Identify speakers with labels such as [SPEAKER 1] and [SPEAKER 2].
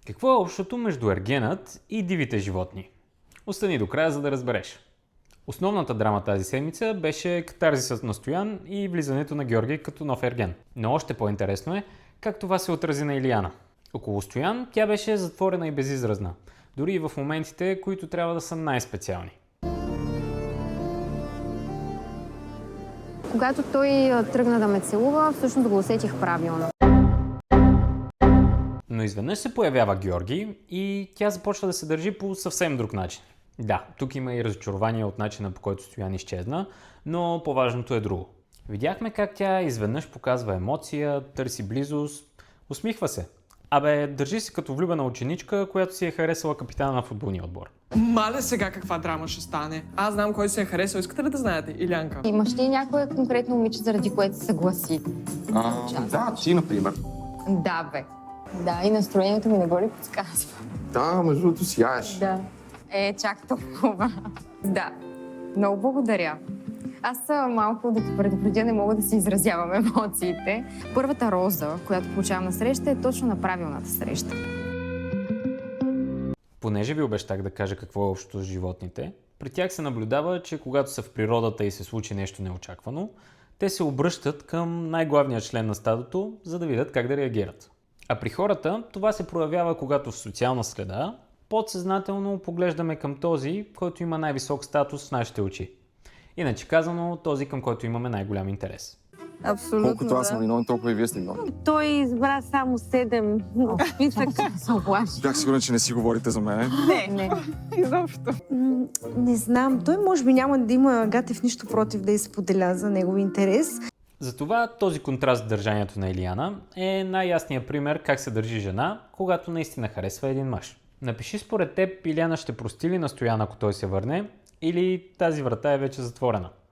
[SPEAKER 1] Какво е общото между ергенът и дивите животни? Остани до края, за да разбереш. Основната драма тази седмица беше катарзисът на Стоян и влизането на Георги като нов ерген. Но още по-интересно е как това се отрази на Илияна. Около Стоян тя беше затворена и безизразна, дори и в моментите, които трябва да са най-специални.
[SPEAKER 2] Когато той тръгна да ме целува, всъщност го усетих правилно.
[SPEAKER 1] Но изведнъж се появява Георги и тя започва да се държи по съвсем друг начин. Да, тук има и разочарование от начина, по който Стоян изчезна, но по-важното е друго. Видяхме как тя изведнъж показва емоция, търси близост, усмихва се. Абе, държи се като влюбена ученичка, която си е харесала капитана на футболния отбор.
[SPEAKER 3] Маля сега каква драма ще стане. Аз знам кой се е харесал. Искате ли да знаете? Илянка.
[SPEAKER 2] Имаш ли някое конкретно момиче, заради което се съгласи?
[SPEAKER 4] Да, ти, например.
[SPEAKER 2] Да, бе. Да, и настроението ми не го ли подсказва?
[SPEAKER 4] Да, между другото сияеш.
[SPEAKER 2] Да. Чак толкова. Да. Много благодаря. Аз малко да те предупредя, не мога да си изразявам емоциите. Първата роза, която получавам на среща, е точно на правилната среща.
[SPEAKER 1] Понеже ви обещах да кажа какво е общото с животните, при тях се наблюдава, че когато са в природата и се случи нещо неочаквано, те се обръщат към най-главния член на стадото, за да видят как да реагират. А при хората това се проявява, когато в социална среда подсъзнателно поглеждаме към този, който има най-висок статус в нашите очи. Иначе казано, този, към който имаме най-голям интерес.
[SPEAKER 5] Абсолютно,
[SPEAKER 4] Колкото аз съм виновен, толкова и вие сте виновни.
[SPEAKER 5] Той избра само 7 списък.
[SPEAKER 2] Се оплаши.
[SPEAKER 4] Бях сигурен, че не си говорите за мен.
[SPEAKER 2] Не.
[SPEAKER 5] Изобщо. Не знам. Той може би няма да има Гатев нищо против да изподеля за негов интерес.
[SPEAKER 1] Затова този контраст в държанието на Илияна е най-ясният пример как се държи жена, когато наистина харесва един мъж. Напиши според теб, Илияна ще прости ли на Стоян, ако той се върне, или тази врата е вече затворена?